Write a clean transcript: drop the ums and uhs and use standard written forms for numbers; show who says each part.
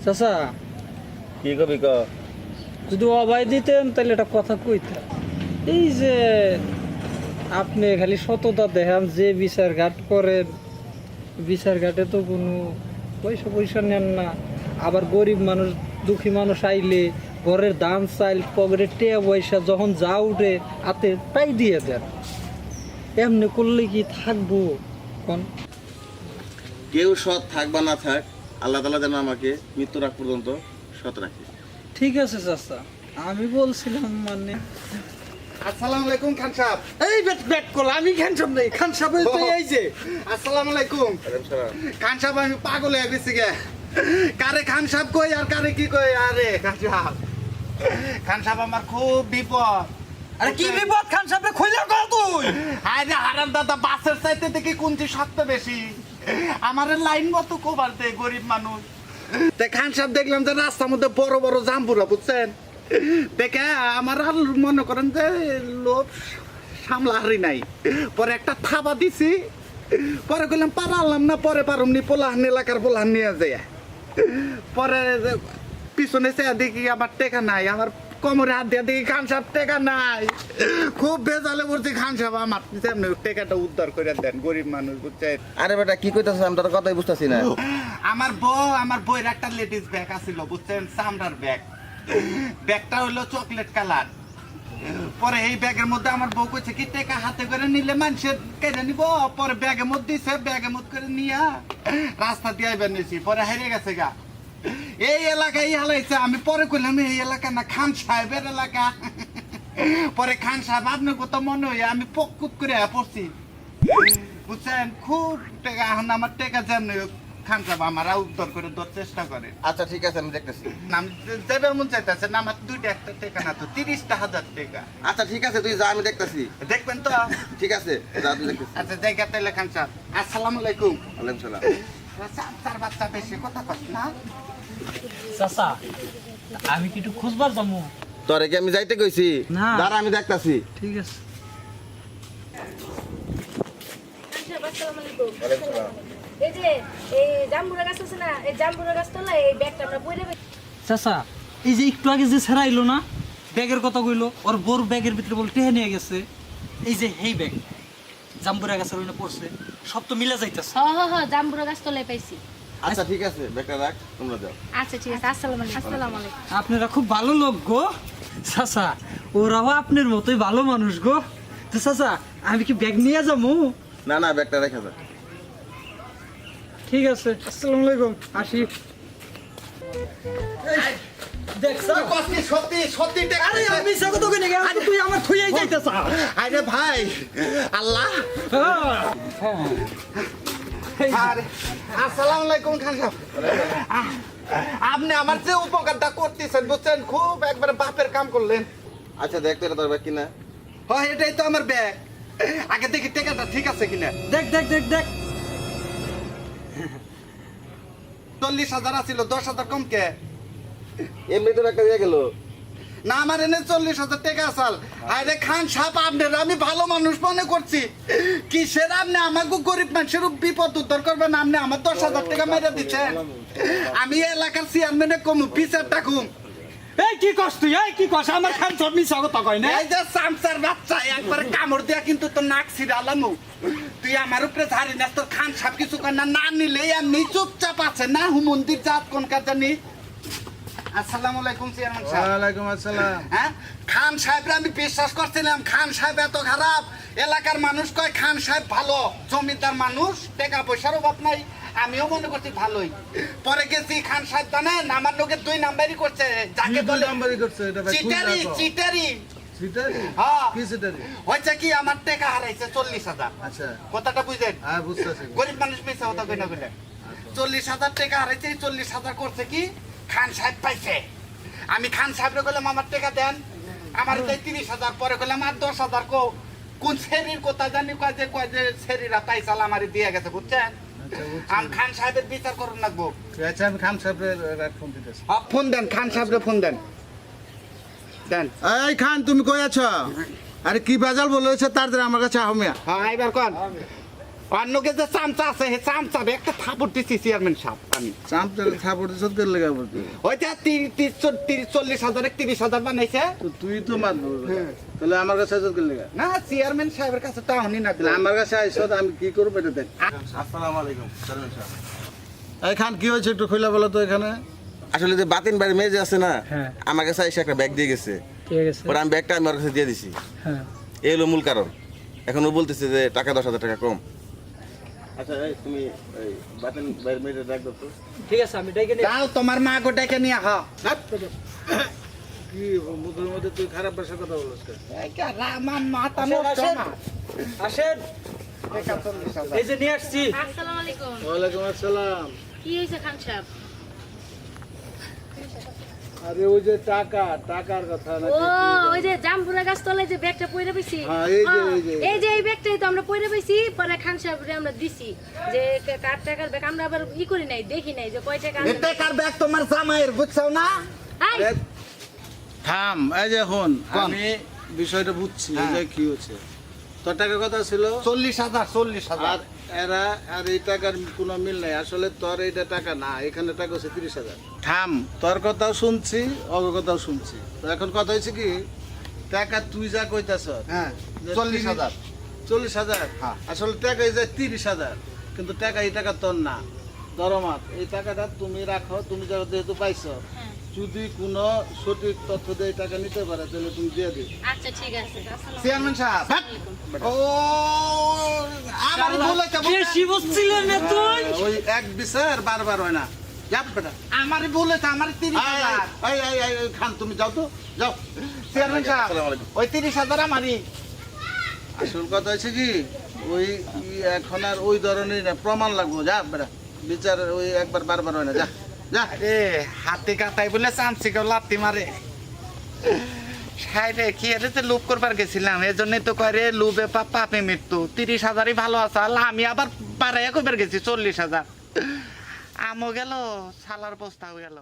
Speaker 1: চাচা
Speaker 2: কি কবি ক?
Speaker 1: যদি অভয় দিতেন তাহলে একটা কথা কইতেন। এই যে আপনি খালি সততা দেখান, যে বিচার ঘাট করেন, বিচার ঘাটে তো কোনো পয়সা পয়সা নেন না। আবার গরিব মানুষ দুঃখী মানুষ আইলে ঘরের ধান চাইল পকেটে টেয়া পয়সা যখন যা উঠে হাতে তাই দিয়ে দেন। এমনি করলে কি থাকবো কোন?
Speaker 2: কেউ সৎ থাক বা না থাক, আল্লাহ তাআলা যেন আমাকে মৃত্যুর আগ পর্যন্ত সৎ রাখে।
Speaker 1: ঠিক আছে চাচা, আমি বলছিলাম মানে।
Speaker 3: আসসালামু আলাইকুম খান সাহেব।
Speaker 1: এই বেট বেট কল, আমি খান সব নেই, খান সাহেব তো এই যে।
Speaker 3: আসসালামু আলাইকুম খান সাহেব। আমি পাগল হয়ে গেছি গে, কারে খান সাহেব কই আর কারে কি কই। আরে খান সাহেব, খান সাহেব আমার খুব বিপদ।
Speaker 1: আরে কি বিপদ খান সাহেব, কইলা কর তুই?
Speaker 3: আরে হারাম দাদা, বাসের চাইতে দেখি কোনটি সত্য বেশি। আমার লাইন মতো কোবার দে, গরিব মানুষ। তে খান সাহেব দেখলাম যে রাস্তার মধ্যে বড় বড় জাম্বুরা, বুঝছেন? দেখে আমার আর মনে করেন যে লোভ সামলা হারি নাই। পরে একটা থাবা দিছি, পরে কইলাম পারলাম না, পরে পারুম নি, পোলাহান এলাকার পোলাহান নিয়ে যায়। পরে পিছনে সে দেখি আমার টেকা নাই, আমার কোমরে হাত দিয়ে দেখি খান সাহেব টেকা নাই। খুব বেজালে পড়ছি খান সাহেব, আমার তেমনি টেকাটা উদ্ধার করে দেন, গরিব মানুষ, বুঝছেন?
Speaker 2: আরে বেটা কি কইতাছ, আমি তোর কথাই বুঝতাছি না।
Speaker 3: আমার বইয়ের একটা লেডিস ব্যাগ আছিল, বুঝছেন, চামড়ার ব্যাগ। ব্যাগটা হলো চকলেট কালার। পরে এই ব্যাগের মধ্যে আমার বউ কইছে কি টাকা হাতে করে নিলে মানুষের কেটে নিব। পরে ব্যাগের মধ্যে দিছে, ব্যাগের মধ্যে করে নিয়া রাস্তা দিয়ে বেরিয়েছি। পরে হারিয়ে গেছে গা। এই এলাকায় হালাইছে। আমি পরে কইলাম এই এলাকা না, খান সাহেবের এলাকা। পরে খান সাহেব আপনার কথা মনে হয় আমি পকুত করে পড়ছি, বুঝছেন? খুব টাকা, এখন আমার টাকা যেমন খান সাহেব আমার উদ্ধার করে দেওয়ার চেষ্টা করে।
Speaker 2: আচ্ছা ঠিক আছে, আমি দেখতেছি।
Speaker 3: নাম দেবের মন চাইতেছে না আমার, দুইটা একটা টাকা না তো 30,000 টাকা।
Speaker 2: আচ্ছা ঠিক আছে, তুই যা, আমি দেখতেছি।
Speaker 3: দেখবেন তো?
Speaker 2: ঠিক আছে, যা, তুই দেখতেছি।
Speaker 3: আচ্ছা জায়গা তাইলে খান সাহেব। আসসালামু আলাইকুম।
Speaker 2: ওয়ালাইকুম সালাম।
Speaker 3: চার বাচ্চা বেশি কথা কস না।
Speaker 1: চাচা আমি কি একটু খুঁজবার যাবো?
Speaker 2: তোরে কি আমি যাইতে কইছি?
Speaker 1: না।
Speaker 2: দাঁড়া, আমি দেখতাছি।
Speaker 1: ঠিক আছে।
Speaker 2: ওয়ালাইকুম সালাম।
Speaker 4: এই যে এই জাম্বুরা গাছ আছে না, এই জাম্বুরা গাছ তলায় এই ব্যাগটা আমরা পড়ে রাখি।
Speaker 1: চাচা এই যে একটু আগে যে ছেড়াইলো না, ব্যাগের কথা কইলো, ওর বোর ব্যাগের ভিতরে বল টেহে নিয়ে গেছে। এই যে এই ব্যাগ জাম্বুরা গাছের ওইটা পড়ছে, সব তো মিলে যাইতেছে।
Speaker 4: হ জাম্বুরা গাছ তলায় পাইছি।
Speaker 2: আচ্ছা ঠিক আছে, ব্যাগটা রাখ, তোমরা যাও।
Speaker 4: আচ্ছা ঠিক আছে, আসসালামু আলাইকুম।
Speaker 1: আপনারা খুব ভালো লোক গো চাচা, ওরাও আপনার মতোই ভালো মানুষ গো। তো চাচা আমি কি ব্যাগ নিয়ে যাবো?
Speaker 2: না না, ব্যাগটা রেখে যা।
Speaker 1: ঠিক আছে, আসসালামু আলাইকুম, আসি। দেখ
Speaker 3: সত্যি সত্যি টাকা।
Speaker 1: আরে আমি সাগো তোকে নিয়ে গেলাম, তুই আমার থুইয়াই যাইতেছ।
Speaker 3: আরে ভাই, আল্লাহ। আরে আসসালামু আলাইকুম খান সাহেব। আপনি আমার যে উপকারটা করতেছেন, বুঝছেন, খুব একবারে বাপের কাম করলেন।
Speaker 2: আচ্ছা দেখ তো, এটা তোর ব্যাগ কিনা?
Speaker 3: হয় এটাই তো আমার ব্যাগ। আগে দেখি টাকাটা ঠিক আছে কিনা।
Speaker 1: দেখ দেখ দেখ দেখ
Speaker 3: 40,000 আছিল, 10,000 কম কে?
Speaker 2: এমনি তো ব্যাগটা দিয়ে গেল।
Speaker 3: না, আমার এনে 40,000 টাকা আসাল। আরে খান সাহেব, আপনার আমি ভালো মানুষ মনে করছি। কিসের আপনি আমাকে গরিব মানুষের বিপদ উদ্ধার করবেন? আপনি আমার 10,000 টাকা মেরে দিচ্ছেন। আমি এলাকার চেয়ারম্যানে কমু, বিচার ডাকুম।
Speaker 1: এই কি কস তুই, এই কি কস? আমার খান সব মিছা কথা কয় না।
Speaker 3: এই যে সামসার বাচ্চা, একবারে কামড় দিয়া কিন্তু তোর নাক ছিড়ালামু। তুই আমার উপরে ঝাড়ি না, তোর খান সাহেব কিছু কর না। না নিলে এমনি চুপচাপ আছে না, হুমন্দির জাত কোন কাজ জানি। আসসালামু আলাইকুম চেয়ারম্যান সাহেব।
Speaker 5: ওয়ালাইকুম আসসালাম।
Speaker 3: হ্যাঁ, খান সাহেব আমি বিশ্বাস করছিলাম খান সাহেব এত খারাপ। এলাকার মানুষ কয় খান সাহেব ভালো, জমিদার মানুষ, টাকা পয়সার অভাব নাই। আমিও মনে করছি ভালোই। পরে গেছি, খান সাহেব জানেন আমার লোকের 2 নাম্বারই করছে। যাকে বলে
Speaker 5: নাম্বারই করছে এটা ভাই,
Speaker 3: চিটারি চিটারি।
Speaker 5: সিটারি?
Speaker 3: হ্যাঁ,
Speaker 5: কি সিটারি?
Speaker 3: হয়েছে কি আমার টাকা হারাইছে 40,000।
Speaker 5: আচ্ছা,
Speaker 3: কথাটা বুঝলেন?
Speaker 5: হ্যাঁ বুঝতেছি।
Speaker 3: গরিব মানুষ মিথ্যা কথা কই না বলে 40,000 টাকা হারাইছে। 40,000 করছে কি খান সাহেব পাইছে। আমি খান সাহেবরে বললাম আমার টাকা দেন, আমার তাই 30,000। পরে বললাম আর 10,000 কো। কোন শেরির কথা জানি, কয় যে শেরিরা পাইছাল আমারে দিয়ে গেছে, বুঝছেন? আমি খান সাহেবের বিচার করুন লাগবো।
Speaker 5: আচ্ছা, আমি খান সাহেবের ফোন দিতেছি।
Speaker 3: ফোন দেন, খান সাহেবরে ফোন দেন। দেন।
Speaker 5: এই খান, তুমি কই আছো? আরে কি বাজাল বলেছে তার আমার কাছে আহমিয়া।
Speaker 3: হ্যাঁ, এবার কোন অন্যকে যে চামচা আছে হে চামচা একটা থাপড় দিচ্ছি চেয়ারম্যান সাহেব আমি
Speaker 5: চামচাকে থাপড় দিছত কে লেগে বলতে
Speaker 3: ওইটা 30-40,000 30,000 বানাইছে
Speaker 5: তো তুই তো মারবো তাহলে আমার কাছে আইছত কে লেগে
Speaker 3: না চেয়ারম্যান সাহেবের কাছে টাউনই না
Speaker 5: তাহলে আমার কাছে আইছত আমি কি করবো এটা দেখ
Speaker 2: আসসালামু আলাইকুম চেয়ারম্যান সাহেব।
Speaker 5: এই খান কি হয়েছে একটু খুলে বলো তো এখানে
Speaker 2: আসলে যে বাতিন বাড়ির মেয়ে যে আছে না
Speaker 1: হ্যাঁ।
Speaker 2: আমার কাছে এসে একটা ব্যাগ দিয়ে গেছে,
Speaker 1: ঠিক আছে।
Speaker 2: পরে আমি ব্যাগটা আমি ওর কাছে দিয়ে দিছি।
Speaker 1: হ্যাঁ,
Speaker 2: এই হলো মূল কারণ। এখন ও বলতেছে যে টাকা 10,000 টাকা কম। আচ্ছা এই তুমি এই বাতিন বাড়ির মেয়েটা ডাক দাও তো।
Speaker 1: ঠিক আছে, আমি ডেকে নিয়ে
Speaker 3: যাও তোমার মা গোটাকে নিয়ে আহ
Speaker 5: কি মুখের মধ্যে তুই খারাপ ভাষা কথা বলছ
Speaker 3: মাথা
Speaker 1: আসেন,
Speaker 3: নষ্ট
Speaker 1: আসেন।
Speaker 3: না।
Speaker 1: আসেন, এই যে নিয়ে আসছি।
Speaker 4: আসসালামু আলাইকুম।
Speaker 5: ওয়ালাইকুম আসসালাম।
Speaker 4: কি হয়েছে খান সাহেব?
Speaker 5: আরে ওই যে টাকার কথা না
Speaker 4: ও ওই যে জামপুরা গাছ তলায় যে ব্যাগটা পইরা পাইছি,
Speaker 5: হ্যাঁ, এই যে, এই যে।
Speaker 4: এই যে এই ব্যাগটাই তো আমরা পইরা পাইছি। পরে খান সাহেবরে আমরা দিছি যে কার টাকার ব্যাগ আমরা আবার করি নাই, দেখি নাই যে কয় টাকা
Speaker 3: এটা কার ব্যাগ তোমার জামাইয়ের বুঝছো না
Speaker 4: আই,
Speaker 5: থাম এই যে হন আমি বিষয়টা বুঝছি এই যে কি হচ্ছে তোর টাকার কথা ছিল
Speaker 3: 40,000
Speaker 5: আর এরা আর এই টাকার কোনো মিল নাই আসলে তোর এইটা টাকা না এখানে টাকা হচ্ছে 30,000 থাম তোর কথাও শুনছি অগ কথাও শুনছি তো এখন কথা হয়েছে কি টাকা তুই যা কইতাছ
Speaker 3: হ্যাঁ
Speaker 5: যে
Speaker 3: 40,000
Speaker 5: 40,000
Speaker 3: হ্যাঁ।
Speaker 5: আসলে টাকা এই যে 30,000 কিন্তু টাকা এই টাকা তোর না দরমাত এই টাকাটা তুমি রাখো তুমি যেহেতু পাইছো যদি কোনো সঠিক তথ্য দিয়ে এই টাকা নিতে পারে তাহলে তুমি দিয়ে দিও
Speaker 4: আচ্ছা ঠিক আছে। আসসালামু
Speaker 3: চেয়ারম্যান সাহেব ও আমার ভুল হয়েছে
Speaker 1: বেশি বুঝছিলেন না তুই?
Speaker 5: ওই এক বিচার বারবার হয় না যাব বেটা
Speaker 3: আমার ভুল হয়েছে আমার 30,000
Speaker 5: এই খান তুমি যাও তো যাও
Speaker 3: চেয়ারম্যান সাহেব
Speaker 2: আসসালামু আলাইকুম।
Speaker 3: ওই 30,000 আমারই
Speaker 5: আসল কথা হচ্ছে কি ওই এখন আর ওই ধরনের না, প্রমাণ লাগবো যা বেটা বিচার ওই একবার বারবার হয় না যা যা
Speaker 3: আরে হাতে কাটাই বলে চামচি কেউ লাত্তি মারে সাইডে কি এর লোভ করবার গেছিলাম এই জন্যই তো কয় রে লোভে পাপে মৃত্যু 30,000ই ভালো আছে আল্লাহ আমি আবার বাড়াইয়া কইবার গেছি 40,000 আমও গেল সালার বস্তাও গেল